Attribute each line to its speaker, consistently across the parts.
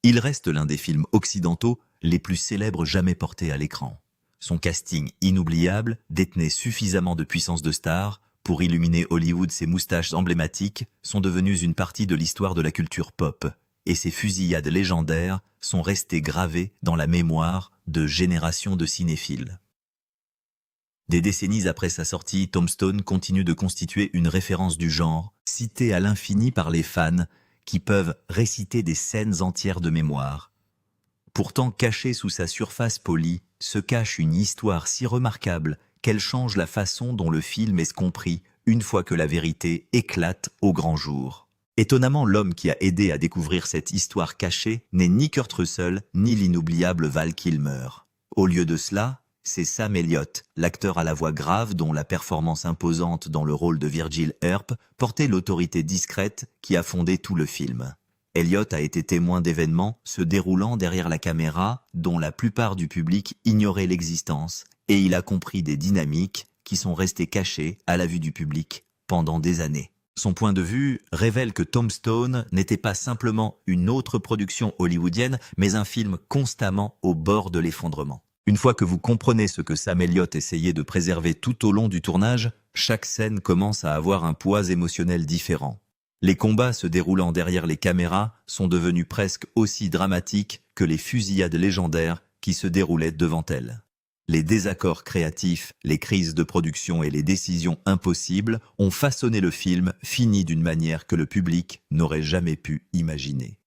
Speaker 1: Il reste l'un des films occidentaux les plus célèbres jamais portés à l'écran. Son casting inoubliable détenait suffisamment de puissance de star pour illuminer Hollywood. Ses moustaches emblématiques sont devenues une partie de l'histoire de la culture pop, et ses fusillades légendaires sont restées gravées dans la mémoire de générations de cinéphiles. Des décennies après sa sortie, Tombstone continue de constituer une référence du genre, citée à l'infini par les fans qui peuvent réciter des scènes entières de mémoire. Pourtant, cachée sous sa surface polie, se cache une histoire si remarquable qu'elle change la façon dont le film est compris une fois que la vérité éclate au grand jour. Étonnamment, l'homme qui a aidé à découvrir cette histoire cachée n'est ni Kurt Russell, ni l'inoubliable Val Kilmer. Au lieu de cela, c'est Sam Elliott, l'acteur à la voix grave dont la performance imposante dans le rôle de Virgil Earp portait l'autorité discrète qui a fondé tout le film. Elliott a été témoin d'événements se déroulant derrière la caméra dont la plupart du public ignorait l'existence, et il a compris des dynamiques qui sont restées cachées à la vue du public pendant des années. Son point de vue révèle que Tombstone n'était pas simplement une autre production hollywoodienne, mais un film constamment au bord de l'effondrement. Une fois que vous comprenez ce que Sam Elliott essayait de préserver tout au long du tournage, chaque scène commence à avoir un poids émotionnel différent. Les combats se déroulant derrière les caméras sont devenus presque aussi dramatiques que les fusillades légendaires qui se déroulaient devant elles. Les désaccords créatifs, les crises de production et les décisions impossibles ont façonné le film, fini d'une manière que le public n'aurait jamais pu imaginer.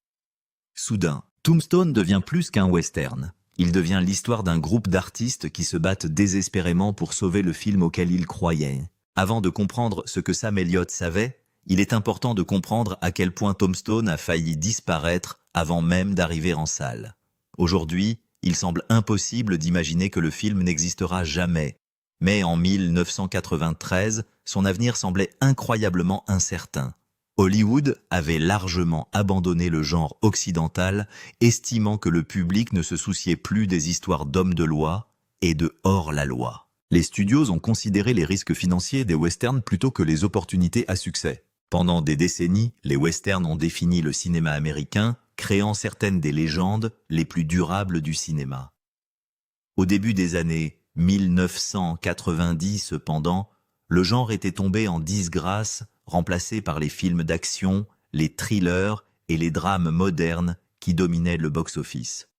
Speaker 1: Soudain, Tombstone devient plus qu'un western. Il devient l'histoire d'un groupe d'artistes qui se battent désespérément pour sauver le film auquel ils croyaient. Avant de comprendre ce que Sam Elliott savait, il est important de comprendre à quel point Tombstone a failli disparaître avant même d'arriver en salle. Aujourd'hui, il semble impossible d'imaginer que le film n'existera jamais. Mais en 1993, son avenir semblait incroyablement incertain. Hollywood avait largement abandonné le genre occidental, estimant que le public ne se souciait plus des histoires d'hommes de loi et de hors-la-loi. Les studios ont considéré les risques financiers des westerns plutôt que les opportunités à succès. Pendant des décennies, les westerns ont défini le cinéma américain, créant certaines des légendes les plus durables du cinéma. Au début des années 1990, cependant, le genre était tombé en disgrâce, remplacé par les films d'action, les thrillers et les drames modernes qui dominaient le box-office.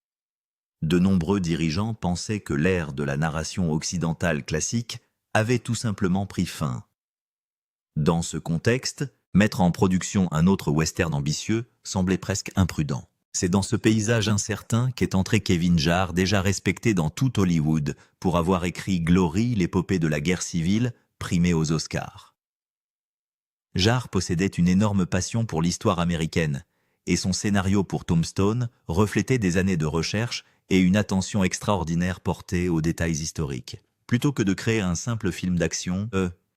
Speaker 1: De nombreux dirigeants pensaient que l'ère de la narration occidentale classique avait tout simplement pris fin. Dans ce contexte, mettre en production un autre western ambitieux semblait presque imprudent. C'est dans ce paysage incertain qu'est entré Kevin Jarre, déjà respecté dans tout Hollywood, pour avoir écrit Glory, l'épopée de la guerre civile, primée aux Oscars. Jarre possédait une énorme passion pour l'histoire américaine, et son scénario pour Tombstone reflétait des années de recherche et une attention extraordinaire portée aux détails historiques. Plutôt que de créer un simple film d'action,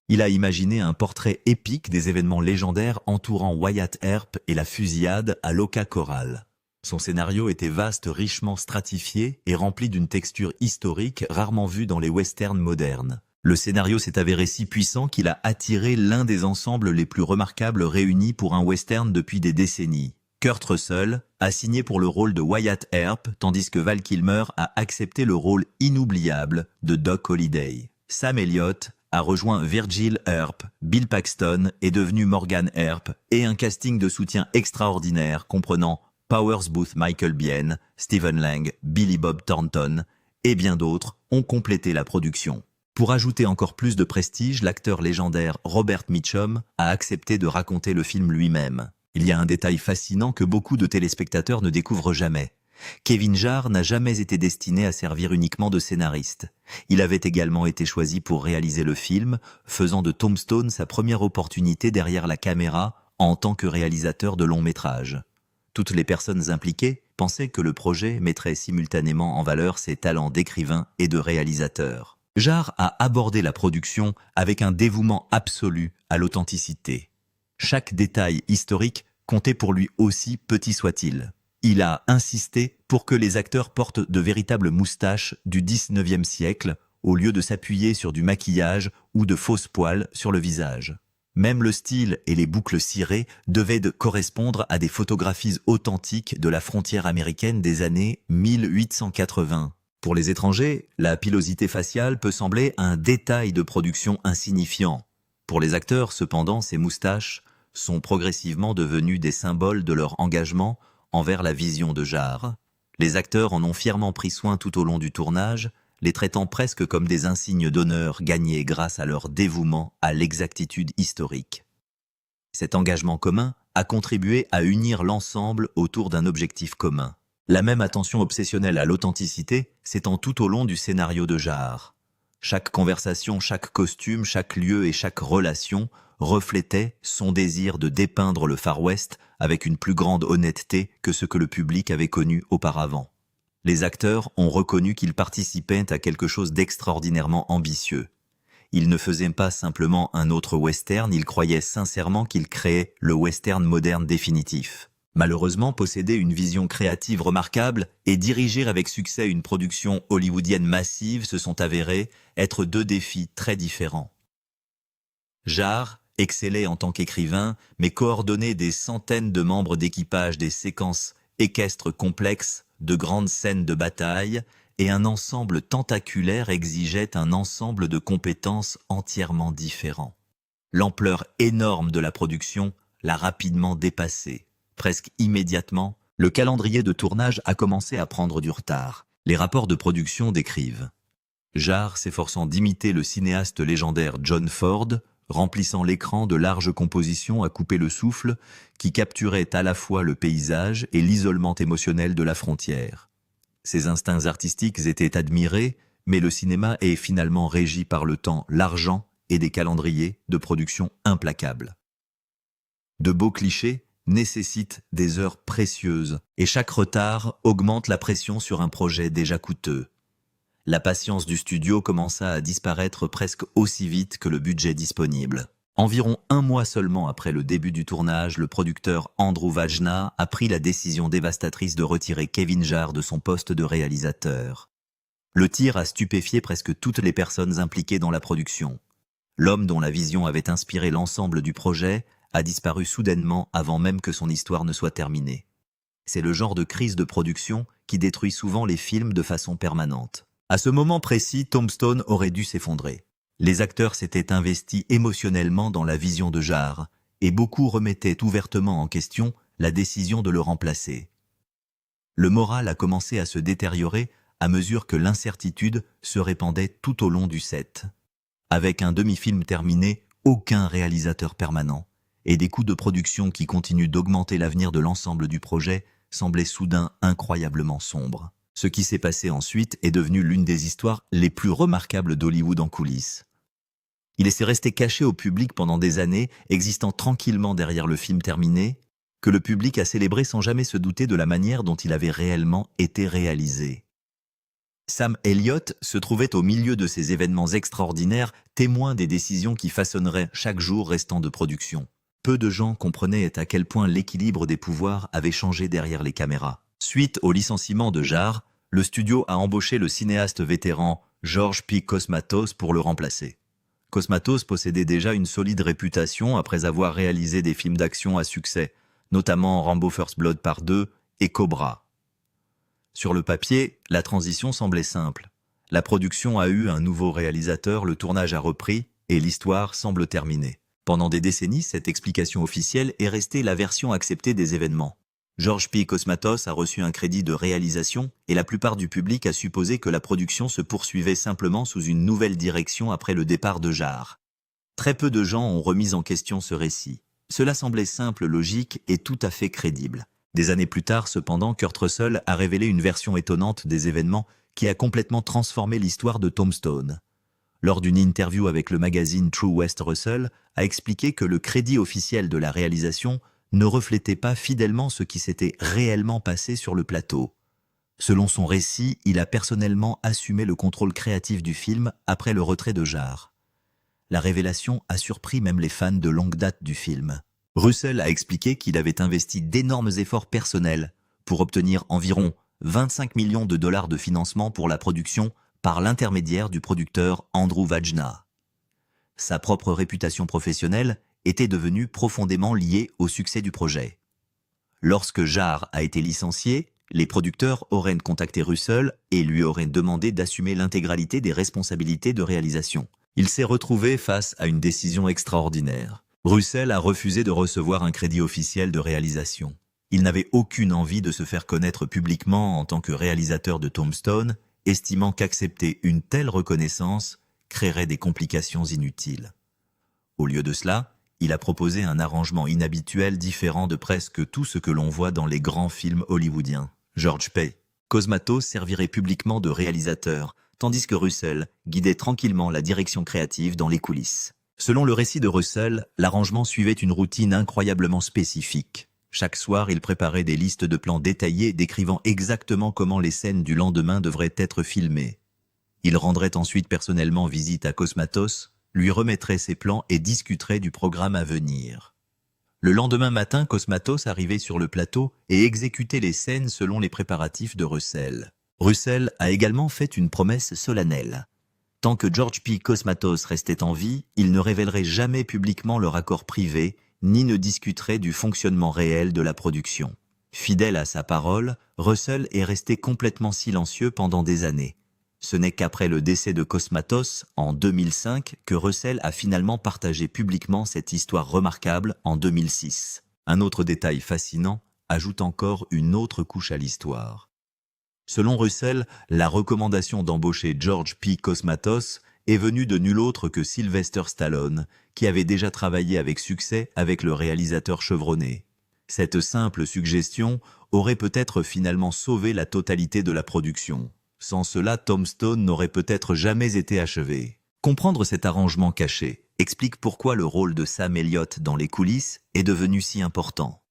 Speaker 1: il a imaginé un portrait épique des événements légendaires entourant Wyatt Earp et la fusillade à l'Oka Corral. Son scénario était vaste, richement stratifié et rempli d'une texture historique rarement vue dans les westerns modernes. Le scénario s'est avéré si puissant qu'il a attiré l'un des ensembles les plus remarquables réunis pour un western depuis des décennies. Kurt Russell a signé pour le rôle de Wyatt Earp, tandis que Val Kilmer a accepté le rôle inoubliable de Doc Holliday. Sam Elliott a rejoint Virgil Earp, Bill Paxton est devenu Morgan Earp, et un casting de soutien extraordinaire comprenant Powers Booth, Michael Biehn, Stephen Lang, Billy Bob Thornton et bien d'autres ont complété la production. Pour ajouter encore plus de prestige, l'acteur légendaire Robert Mitchum a accepté de raconter le film lui-même. Il y a un détail fascinant que beaucoup de téléspectateurs ne découvrent jamais. Kevin Jarre n'a jamais été destiné à servir uniquement de scénariste. Il avait également été choisi pour réaliser le film, faisant de Tombstone sa première opportunité derrière la caméra en tant que réalisateur de long métrage. Toutes les personnes impliquées pensaient que le projet mettrait simultanément en valeur ses talents d'écrivain et de réalisateur. Jarre a abordé la production avec un dévouement absolu à l'authenticité. Chaque détail historique comptait pour lui aussi, petit soit-il. Il a insisté pour que les acteurs portent de véritables moustaches du XIXe siècle au lieu de s'appuyer sur du maquillage ou de fausses poils sur le visage. Même le style et les boucles cirées devaient correspondre à des photographies authentiques de la frontière américaine des années 1880. Pour les étrangers, la pilosité faciale peut sembler un détail de production insignifiant. Pour les acteurs, cependant, ces moustaches sont progressivement devenues des symboles de leur engagement envers la vision de Jarre. Les acteurs en ont fièrement pris soin tout au long du tournage, les traitant presque comme des insignes d'honneur gagnés grâce à leur dévouement à l'exactitude historique. Cet engagement commun a contribué à unir l'ensemble autour d'un objectif commun. La même attention obsessionnelle à l'authenticité s'étend tout au long du scénario de Jarre. Chaque conversation, chaque costume, chaque lieu et chaque relation reflétait son désir de dépeindre le Far West avec une plus grande honnêteté que ce que le public avait connu auparavant. Les acteurs ont reconnu qu'ils participaient à quelque chose d'extraordinairement ambitieux. Ils ne faisaient pas simplement un autre western, ils croyaient sincèrement qu'ils créaient le western moderne définitif. Malheureusement, posséder une vision créative remarquable et diriger avec succès une production hollywoodienne massive se sont avérés être deux défis très différents. Jarre excellait en tant qu'écrivain, mais coordonnait des centaines de membres d'équipage, des séquences équestres complexes, de grandes scènes de bataille, et un ensemble tentaculaire exigeait un ensemble de compétences entièrement différents. L'ampleur énorme de la production l'a rapidement dépassé. Presque immédiatement, le calendrier de tournage a commencé à prendre du retard. Les rapports de production décrivent Jarre s'efforçant d'imiter le cinéaste légendaire John Ford, remplissant l'écran de larges compositions à couper le souffle qui capturaient à la fois le paysage et l'isolement émotionnel de la frontière. Ses instincts artistiques étaient admirés, mais le cinéma est finalement régi par le temps, l'argent et des calendriers de production implacables. De beaux clichés nécessitent des heures précieuses, et chaque retard augmente la pression sur un projet déjà coûteux. La patience du studio commença à disparaître presque aussi vite que le budget disponible. Environ un mois seulement après le début du tournage, le producteur Andrew Vajna a pris la décision dévastatrice de retirer Kevin Jarre de son poste de réalisateur. Le tir a stupéfié presque toutes les personnes impliquées dans la production. L'homme dont la vision avait inspiré l'ensemble du projet a disparu soudainement avant même que son histoire ne soit terminée. C'est le genre de crise de production qui détruit souvent les films de façon permanente. À ce moment précis, Tombstone aurait dû s'effondrer. Les acteurs s'étaient investis émotionnellement dans la vision de Jarre, et beaucoup remettaient ouvertement en question la décision de le remplacer. Le moral a commencé à se détériorer à mesure que l'incertitude se répandait tout au long du set. Avec un demi-film terminé, aucun réalisateur permanent, et des coûts de production qui continuent d'augmenter l'avenir de l'ensemble du projet semblaient soudain incroyablement sombres. Ce qui s'est passé ensuite est devenu l'une des histoires les plus remarquables d'Hollywood en coulisses. Il s'est resté caché au public pendant des années, existant tranquillement derrière le film terminé, que le public a célébré sans jamais se douter de la manière dont il avait réellement été réalisé. Sam Elliott se trouvait au milieu de ces événements extraordinaires, témoin des décisions qui façonneraient chaque jour restant de production. Peu de gens comprenaient à quel point l'équilibre des pouvoirs avait changé derrière les caméras. Suite au licenciement de Jarre, le studio a embauché le cinéaste vétéran George P. Cosmatos pour le remplacer. Cosmatos possédait déjà une solide réputation après avoir réalisé des films d'action à succès, notamment Rambo First Blood Part 2 et Cobra. Sur le papier, la transition semblait simple. La production a eu un nouveau réalisateur, le tournage a repris et l'histoire semble terminée. Pendant des décennies, cette explication officielle est restée la version acceptée des événements. George P. Cosmatos a reçu un crédit de réalisation et la plupart du public a supposé que la production se poursuivait simplement sous une nouvelle direction après le départ de Jarre. Très peu de gens ont remis en question ce récit. Cela semblait simple, logique et tout à fait crédible. Des années plus tard, cependant, Kurt Russell a révélé une version étonnante des événements qui a complètement transformé l'histoire de Tombstone. Lors d'une interview avec le magazine True West, Russell a expliqué que le crédit officiel de la réalisation ne reflétait pas fidèlement ce qui s'était réellement passé sur le plateau. Selon son récit, il a personnellement assumé le contrôle créatif du film après le retrait de Jarre. La révélation a surpris même les fans de longue date du film. Russell a expliqué qu'il avait investi d'énormes efforts personnels pour obtenir environ 25 millions de dollars de financement pour la production par l'intermédiaire du producteur Andrew Vajna. Sa propre réputation professionnelle était devenu profondément lié au succès du projet. Lorsque Jarre a été licencié, les producteurs auraient contacté Russell et lui auraient demandé d'assumer l'intégralité des responsabilités de réalisation. Il s'est retrouvé face à une décision extraordinaire. Russell a refusé de recevoir un crédit officiel de réalisation. Il n'avait aucune envie de se faire connaître publiquement en tant que réalisateur de Tombstone, estimant qu'accepter une telle reconnaissance créerait des complications inutiles. Au lieu de cela, il a proposé un arrangement inhabituel différent de presque tout ce que l'on voit dans les grands films hollywoodiens. George Pay. Cosmatos servirait publiquement de réalisateur, tandis que Russell guidait tranquillement la direction créative dans les coulisses. Selon le récit de Russell, l'arrangement suivait une routine incroyablement spécifique. Chaque soir, il préparait des listes de plans détaillés décrivant exactement comment les scènes du lendemain devraient être filmées. Il rendrait ensuite personnellement visite à Cosmatos, lui remettrait ses plans et discuterait du programme à venir. Le lendemain matin, Cosmatos arrivait sur le plateau et exécutait les scènes selon les préparatifs de Russell. Russell a également fait une promesse solennelle. Tant que George P. Cosmatos restait en vie, il ne révélerait jamais publiquement leur accord privé, ni ne discuterait du fonctionnement réel de la production. Fidèle à sa parole, Russell est resté complètement silencieux pendant des années. Ce n'est qu'après le décès de Cosmatos, en 2005, que Russell a finalement partagé publiquement cette histoire remarquable en 2006. Un autre détail fascinant ajoute encore une autre couche à l'histoire. Selon Russell, la recommandation d'embaucher George P. Cosmatos est venue de nul autre que Sylvester Stallone, qui avait déjà travaillé avec succès avec le réalisateur chevronné. Cette simple suggestion aurait peut-être finalement sauvé la totalité de la production. Sans cela, Tombstone n'aurait peut-être jamais été achevé. Comprendre cet arrangement caché explique pourquoi le rôle de Sam Elliott dans les coulisses est devenu si important.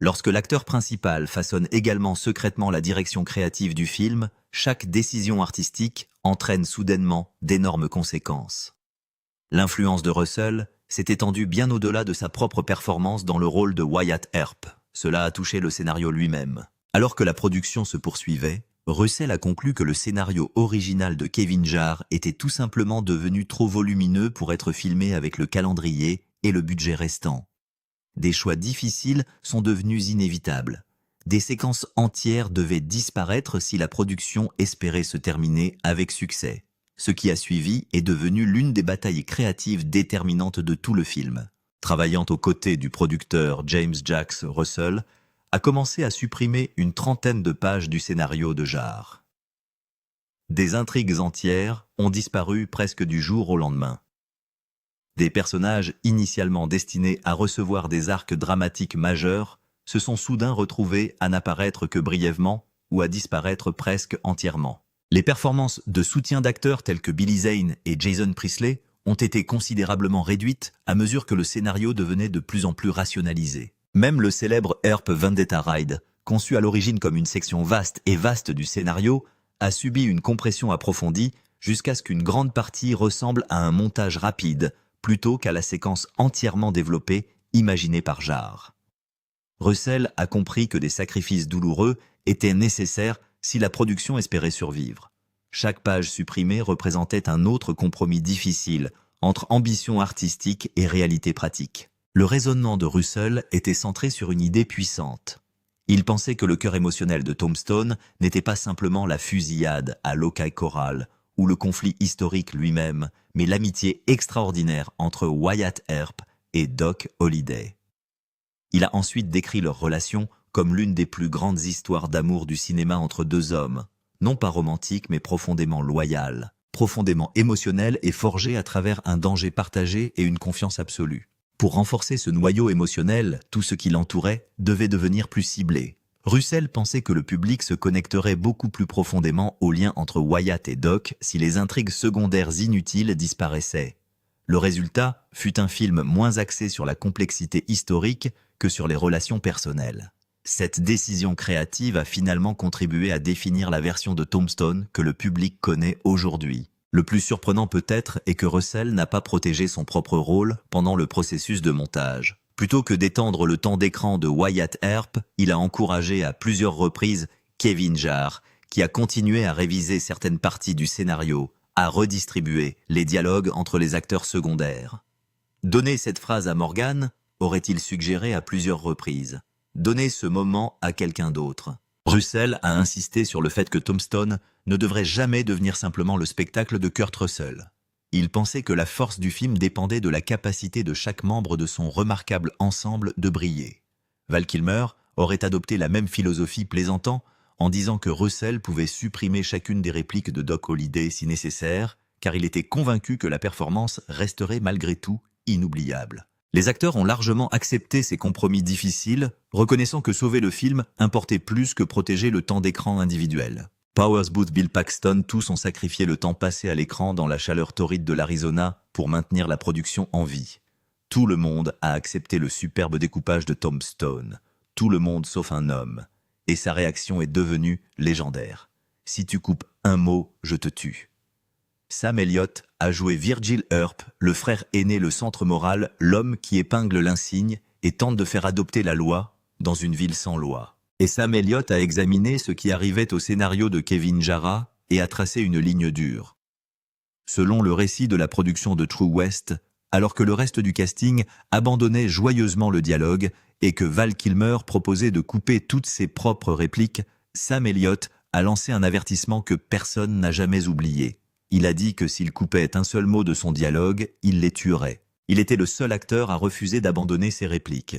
Speaker 1: Lorsque l'acteur principal façonne également secrètement la direction créative du film, chaque décision artistique entraîne soudainement d'énormes conséquences. L'influence de Russell s'est étendue bien au-delà de sa propre performance dans le rôle de Wyatt Earp. Cela a touché le scénario lui-même. Alors que la production se poursuivait, Russell a conclu que le scénario original de Kevin Jarre était tout simplement devenu trop volumineux pour être filmé avec le calendrier et le budget restant. Des choix difficiles sont devenus inévitables. Des séquences entières devaient disparaître si la production espérait se terminer avec succès. Ce qui a suivi est devenu l'une des batailles créatives déterminantes de tout le film. Travaillant aux côtés du producteur James Jacques Russell, a commencé à supprimer une trentaine de pages du scénario de Jarre. Des intrigues entières ont disparu presque du jour au lendemain. Des personnages initialement destinés à recevoir des arcs dramatiques majeurs se sont soudain retrouvés à n'apparaître que brièvement ou à disparaître presque entièrement. Les performances de soutien d'acteurs tels que Billy Zane et Jason Priestley ont été considérablement réduites à mesure que le scénario devenait de plus en plus rationalisé. Même le célèbre Earp Vendetta Ride, conçu à l'origine comme une section vaste du scénario, a subi une compression approfondie jusqu'à ce qu'une grande partie ressemble à un montage rapide plutôt qu'à la séquence entièrement développée imaginée par Jarre. Russell a compris que des sacrifices douloureux étaient nécessaires si la production espérait survivre. Chaque page supprimée représentait un autre compromis difficile entre ambition artistique et réalité pratique. Le raisonnement de Russell était centré sur une idée puissante. Il pensait que le cœur émotionnel de Tombstone n'était pas simplement la fusillade à Lokai Corral ou le conflit historique lui-même, mais l'amitié extraordinaire entre Wyatt Earp et Doc Holliday. Il a ensuite décrit leur relation comme l'une des plus grandes histoires d'amour du cinéma entre deux hommes, non pas romantique mais profondément loyal, profondément émotionnel et forgé à travers un danger partagé et une confiance absolue. Pour renforcer ce noyau émotionnel, tout ce qui l'entourait devait devenir plus ciblé. Russell pensait que le public se connecterait beaucoup plus profondément au lien entre Wyatt et Doc si les intrigues secondaires inutiles disparaissaient. Le résultat fut un film moins axé sur la complexité historique que sur les relations personnelles. Cette décision créative a finalement contribué à définir la version de Tombstone que le public connaît aujourd'hui. Le plus surprenant peut-être est que Russell n'a pas protégé son propre rôle pendant le processus de montage. Plutôt que d'étendre le temps d'écran de Wyatt Earp, il a encouragé à plusieurs reprises Kevin Jarre, qui a continué à réviser certaines parties du scénario, à redistribuer les dialogues entre les acteurs secondaires. Donner cette phrase à Morgan, aurait-il suggéré à plusieurs reprises. Donner ce moment à quelqu'un d'autre. Russell a insisté sur le fait que Tombstone ne devrait jamais devenir simplement le spectacle de Kurt Russell. Il pensait que la force du film dépendait de la capacité de chaque membre de son remarquable ensemble de briller. Val Kilmer aurait adopté la même philosophie plaisantant en disant que Russell pouvait supprimer chacune des répliques de Doc Holliday si nécessaire, car il était convaincu que la performance resterait malgré tout inoubliable. Les acteurs ont largement accepté ces compromis difficiles, reconnaissant que sauver le film importait plus que protéger le temps d'écran individuel. Powers Booth, Bill Paxton, tous ont sacrifié le temps passé à l'écran dans la chaleur torride de l'Arizona pour maintenir la production en vie. Tout le monde a accepté le superbe découpage de Tombstone. Tout le monde sauf un homme. Et sa réaction est devenue légendaire. « Si tu coupes un mot, je te tue ». Sam Elliott a joué Virgil Earp, le frère aîné, le centre moral, l'homme qui épingle l'insigne et tente de faire adopter la loi dans une ville sans loi. Et Sam Elliott a examiné ce qui arrivait au scénario de Kevin Jarrah et a tracé une ligne dure. Selon le récit de la production de True West, alors que le reste du casting abandonnait joyeusement le dialogue et que Val Kilmer proposait de couper toutes ses propres répliques, Sam Elliott a lancé un avertissement que personne n'a jamais oublié. Il a dit que s'il coupait un seul mot de son dialogue, il les tuerait. Il était le seul acteur à refuser d'abandonner ses répliques.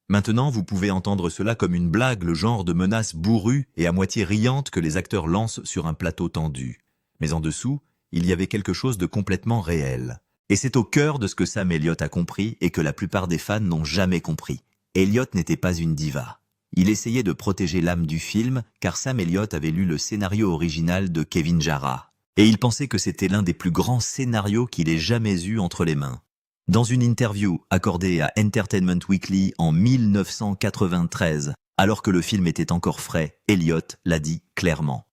Speaker 1: Maintenant, vous pouvez entendre cela comme une blague, le genre de menace bourrue et à moitié riante que les acteurs lancent sur un plateau tendu. Mais en dessous, il y avait quelque chose de complètement réel. Et c'est au cœur de ce que Sam Elliott a compris et que la plupart des fans n'ont jamais compris. Elliott n'était pas une diva. Il essayait de protéger l'âme du film car Sam Elliott avait lu le scénario original de Kevin Jarrah. Et il pensait que c'était l'un des plus grands scénarios qu'il ait jamais eu entre les mains. Dans une interview accordée à Entertainment Weekly en 1993, alors que le film était encore frais, Elliott l'a dit clairement.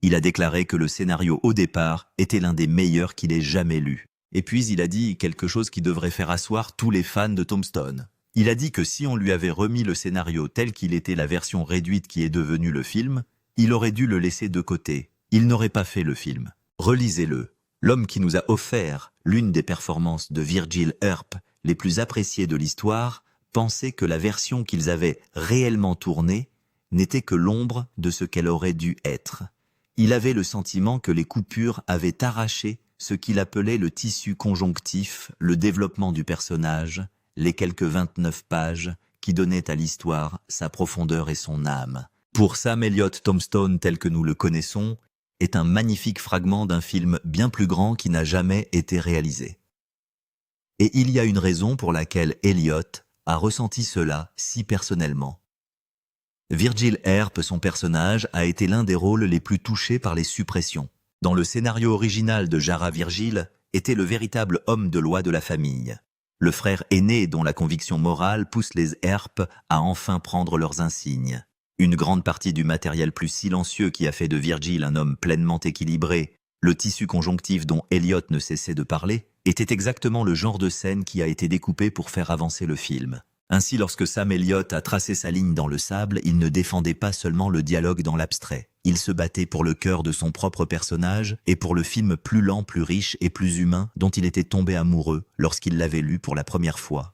Speaker 1: Il a déclaré que le scénario au départ était l'un des meilleurs qu'il ait jamais lu. Et puis il a dit quelque chose qui devrait faire asseoir tous les fans de Tombstone. Il a dit que si on lui avait remis le scénario tel qu'il était la version réduite qui est devenue le film, il aurait dû le laisser de côté. Il n'aurait pas fait le film. Relisez-le. L'homme qui nous a offert l'une des performances de Virgil Earp les plus appréciées de l'histoire pensait que la version qu'ils avaient réellement tournée n'était que l'ombre de ce qu'elle aurait dû être. Il avait le sentiment que les coupures avaient arraché ce qu'il appelait le tissu conjonctif, le développement du personnage, les quelques 29 pages qui donnaient à l'histoire sa profondeur et son âme. Pour Sam Elliott, Tombstone tel que nous le connaissons, est un magnifique fragment d'un film bien plus grand qui n'a jamais été réalisé. Et il y a une raison pour laquelle Elliott a ressenti cela si personnellement. Virgil Earp, son personnage, a été l'un des rôles les plus touchés par les suppressions. Dans le scénario original de Jarrah, Virgil était le véritable homme de loi de la famille. Le frère aîné dont la conviction morale pousse les Earp à enfin prendre leurs insignes. Une grande partie du matériel plus silencieux qui a fait de Virgil un homme pleinement équilibré, le tissu conjonctif dont Elliott ne cessait de parler, était exactement le genre de scène qui a été découpé pour faire avancer le film. Ainsi, lorsque Sam Elliott a tracé sa ligne dans le sable, il ne défendait pas seulement le dialogue dans l'abstrait. Il se battait pour le cœur de son propre personnage et pour le film plus lent, plus riche et plus humain dont il était tombé amoureux lorsqu'il l'avait lu pour la première fois.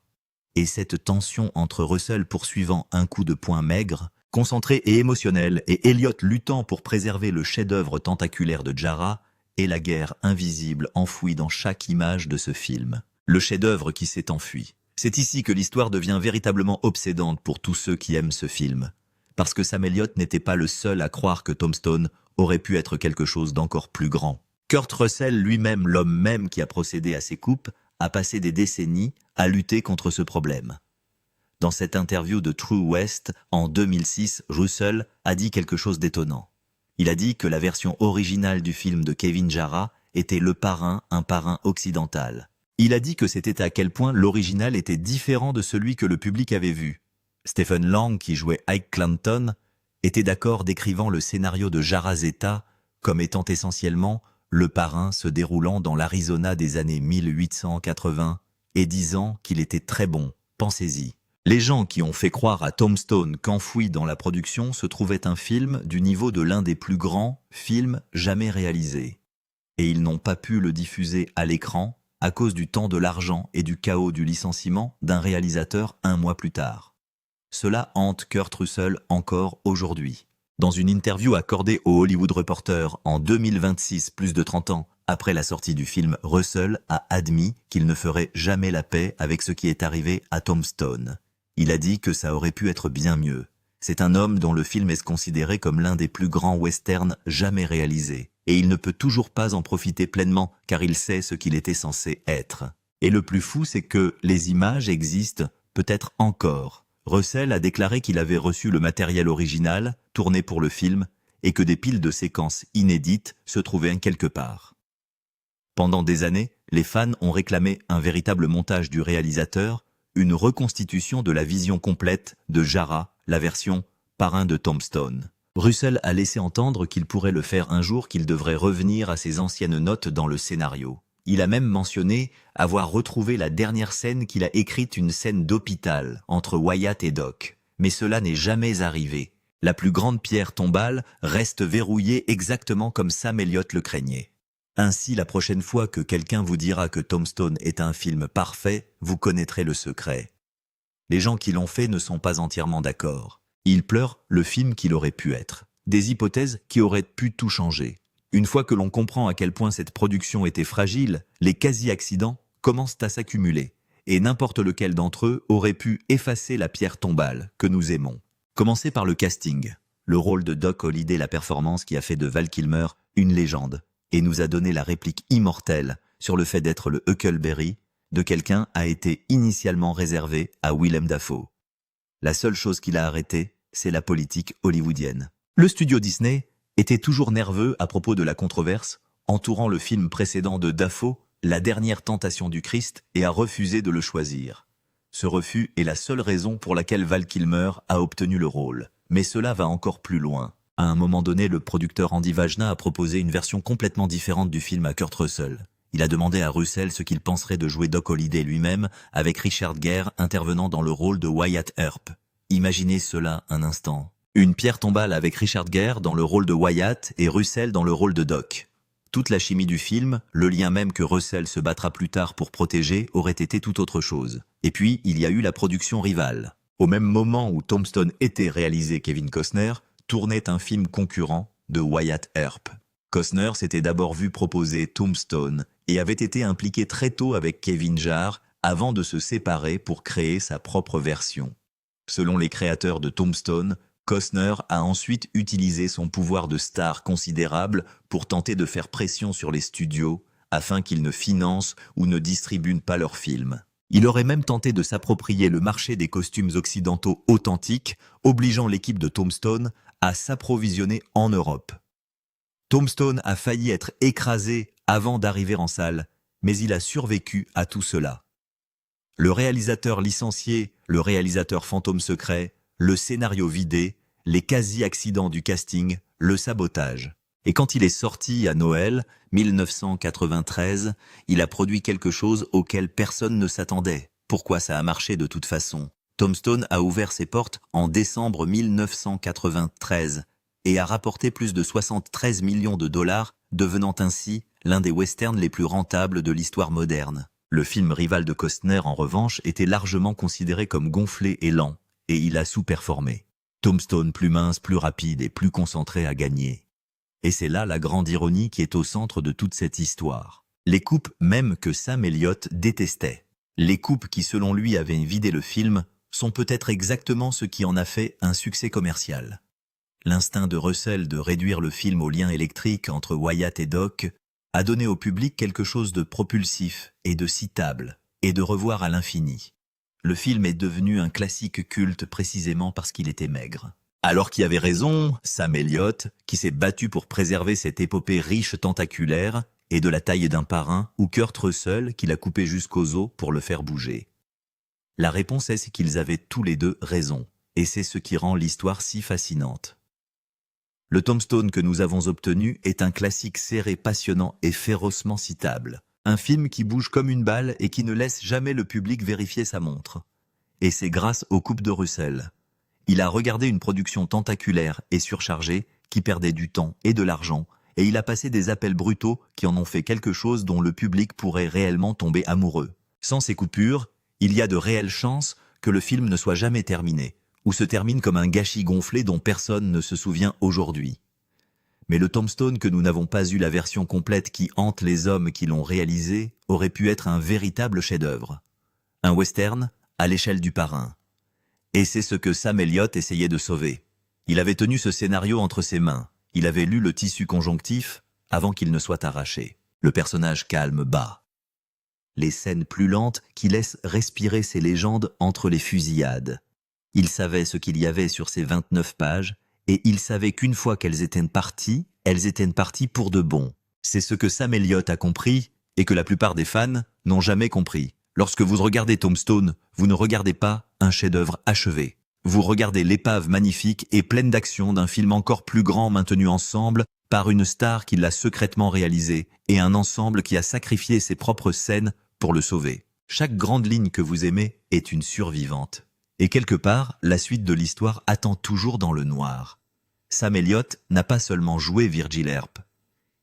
Speaker 1: Et cette tension entre Russell poursuivant un coup de poing maigre, concentré et émotionnel, et Elliott luttant pour préserver le chef-d'œuvre tentaculaire de Jarrah, est la guerre invisible enfouie dans chaque image de ce film. Le chef-d'œuvre qui s'est enfui. C'est ici que l'histoire devient véritablement obsédante pour tous ceux qui aiment ce film. Parce que Sam Elliott n'était pas le seul à croire que Tombstone aurait pu être quelque chose d'encore plus grand. Kurt Russell lui-même, l'homme même qui a procédé à ces coupes, a passé des décennies à lutter contre ce problème. Dans cette interview de True West, en 2006, Russell a dit quelque chose d'étonnant. Il a dit que la version originale du film de Kevin Jarrah était Le Parrain, un parrain occidental. Il a dit que c'était à quel point l'original était différent de celui que le public avait vu. Stephen Lang, qui jouait Ike Clanton, était d'accord décrivant le scénario de Jarrah Zeta comme étant essentiellement Le Parrain se déroulant dans l'Arizona des années 1880 et disant qu'il était très bon, pensez-y. Les gens qui ont fait croire à Tombstone qu'enfoui dans la production se trouvait un film du niveau de l'un des plus grands films jamais réalisés. Et ils n'ont pas pu le diffuser à l'écran à cause du temps de l'argent et du chaos du licenciement d'un réalisateur 1 mois plus tard. Cela hante Kurt Russell encore aujourd'hui. Dans une interview accordée au Hollywood Reporter en 2026, plus de 30 ans après la sortie du film, Russell a admis qu'il ne ferait jamais la paix avec ce qui est arrivé à Tombstone. Il a dit que ça aurait pu être bien mieux. C'est un homme dont le film est considéré comme l'un des plus grands westerns jamais réalisés. Et il ne peut toujours pas en profiter pleinement car il sait ce qu'il était censé être. Et le plus fou, c'est que les images existent peut-être encore. Russell a déclaré qu'il avait reçu le matériel original, tourné pour le film, et que des piles de séquences inédites se trouvaient quelque part. Pendant des années, les fans ont réclamé un véritable montage du réalisateur, une reconstitution de la vision complète de Jarrah, la version parrain de Tombstone. Russell a laissé entendre qu'il pourrait le faire un jour, qu'il devrait revenir à ses anciennes notes dans le scénario. Il a même mentionné avoir retrouvé la dernière scène qu'il a écrite, une scène d'hôpital entre Wyatt et Doc. Mais cela n'est jamais arrivé. La plus grande pierre tombale reste verrouillée exactement comme Sam Elliott le craignait. Ainsi, la prochaine fois que quelqu'un vous dira que Tombstone est un film parfait, vous connaîtrez le secret. Les gens qui l'ont fait ne sont pas entièrement d'accord. Ils pleurent le film qu'il aurait pu être. Des hypothèses qui auraient pu tout changer. Une fois que l'on comprend à quel point cette production était fragile, les quasi-accidents commencent à s'accumuler. Et n'importe lequel d'entre eux aurait pu effacer la pierre tombale que nous aimons. Commencez par le casting. Le rôle de Doc Holliday, la performance qui a fait de Val Kilmer une légende, et nous a donné la réplique immortelle sur le fait d'être le Huckleberry de quelqu'un, a été initialement réservé à Willem Dafoe. La seule chose qu'il a arrêtée, c'est la politique hollywoodienne. Le studio Disney était toujours nerveux à propos de la controverse entourant le film précédent de Dafoe, La dernière tentation du Christ, et a refusé de le choisir. Ce refus est la seule raison pour laquelle Val Kilmer a obtenu le rôle. Mais cela va encore plus loin. À un moment donné, le producteur Andy Vajna a proposé une version complètement différente du film à Kurt Russell. Il a demandé à Russell ce qu'il penserait de jouer Doc Holliday lui-même, avec Richard Gere intervenant dans le rôle de Wyatt Earp. Imaginez cela un instant. Une pierre tombale avec Richard Gere dans le rôle de Wyatt et Russell dans le rôle de Doc. Toute la chimie du film, le lien même que Russell se battra plus tard pour protéger, aurait été tout autre chose. Et puis, il y a eu la production rivale. Au même moment où Tombstone était réalisé, Kevin Costner tournait un film concurrent de Wyatt Earp. Costner s'était d'abord vu proposer Tombstone et avait été impliqué très tôt avec Kevin Jarre avant de se séparer pour créer sa propre version. Selon les créateurs de Tombstone, Costner a ensuite utilisé son pouvoir de star considérable pour tenter de faire pression sur les studios afin qu'ils ne financent ou ne distribuent pas leurs films. Il aurait même tenté de s'approprier le marché des costumes occidentaux authentiques, obligeant l'équipe de Tombstone à s'approvisionner en Europe. Tombstone a failli être écrasé avant d'arriver en salle, mais il a survécu à tout cela. Le réalisateur licencié, le réalisateur fantôme secret, le scénario vidé, les quasi-accidents du casting, le sabotage. Et quand il est sorti à Noël 1993, il a produit quelque chose auquel personne ne s'attendait. Pourquoi ça a marché de toute façon? Tombstone a ouvert ses portes en décembre 1993 et a rapporté plus de 73 millions de dollars, devenant ainsi l'un des westerns les plus rentables de l'histoire moderne. Le film rival de Costner, en revanche, était largement considéré comme gonflé et lent, et il a sous-performé. Tombstone, plus mince, plus rapide et plus concentré, a gagné. Et c'est là la grande ironie qui est au centre de toute cette histoire. Les coupes même que Sam Elliott détestait. Les coupes qui, selon lui, avaient vidé le film, sont peut-être exactement ce qui en a fait un succès commercial. L'instinct de Russell de réduire le film au lien électrique entre Wyatt et Doc a donné au public quelque chose de propulsif et de citable, et de revoir à l'infini. Le film est devenu un classique culte précisément parce qu'il était maigre. Alors qu'il avait raison, Sam Elliott, qui s'est battu pour préserver cette épopée riche tentaculaire et de la taille d'un parrain, ou Kurt Russell, qui l'a coupé jusqu'aux os pour le faire bouger. La réponse est qu'ils avaient tous les deux raison, et c'est ce qui rend l'histoire si fascinante. Le Tombstone que nous avons obtenu est un classique serré, passionnant et férocement citable. Un film qui bouge comme une balle et qui ne laisse jamais le public vérifier sa montre. Et c'est grâce aux coupes de Russell. Il a regardé une production tentaculaire et surchargée qui perdait du temps et de l'argent et il a passé des appels brutaux qui en ont fait quelque chose dont le public pourrait réellement tomber amoureux. Sans ces coupures, il y a de réelles chances que le film ne soit jamais terminé, ou se termine comme un gâchis gonflé dont personne ne se souvient aujourd'hui. Mais le Tombstone que nous n'avons pas eu la version complète qui hante les hommes qui l'ont réalisé aurait pu être un véritable chef-d'œuvre. Un western à l'échelle du Parrain. Et c'est ce que Sam Elliott essayait de sauver. Il avait tenu ce scénario entre ses mains. Il avait lu le tissu conjonctif avant qu'il ne soit arraché. Le personnage calme bat. Les scènes plus lentes qui laissent respirer ces légendes entre les fusillades. Il savait ce qu'il y avait sur ces 29 pages, et il savait qu'une fois qu'elles étaient parties pour de bon. C'est ce que Sam Elliott a compris, et que la plupart des fans n'ont jamais compris. Lorsque vous regardez Tombstone, vous ne regardez pas un chef-d'œuvre achevé. Vous regardez l'épave magnifique et pleine d'action d'un film encore plus grand maintenu ensemble par une star qui l'a secrètement réalisé et un ensemble qui a sacrifié ses propres scènes pour le sauver. Chaque grande ligne que vous aimez est une survivante. Et quelque part, la suite de l'histoire attend toujours dans le noir. Sam Elliott n'a pas seulement joué Virgil Earp.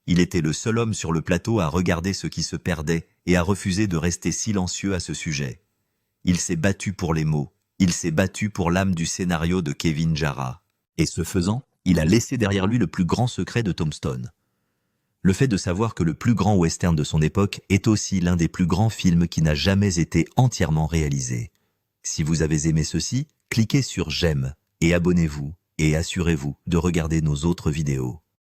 Speaker 1: Il était le seul homme sur le plateau à regarder ce qui se perdait et à refuser de rester silencieux à ce sujet. Il s'est battu pour les mots. Il s'est battu pour l'âme du scénario de Kevin Jarrah. Et ce faisant, il a laissé derrière lui le plus grand secret de Tombstone. Le fait de savoir que le plus grand western de son époque est aussi l'un des plus grands films qui n'a jamais été entièrement réalisé. Si vous avez aimé ceci, cliquez sur j'aime et abonnez-vous et assurez-vous de regarder nos autres vidéos.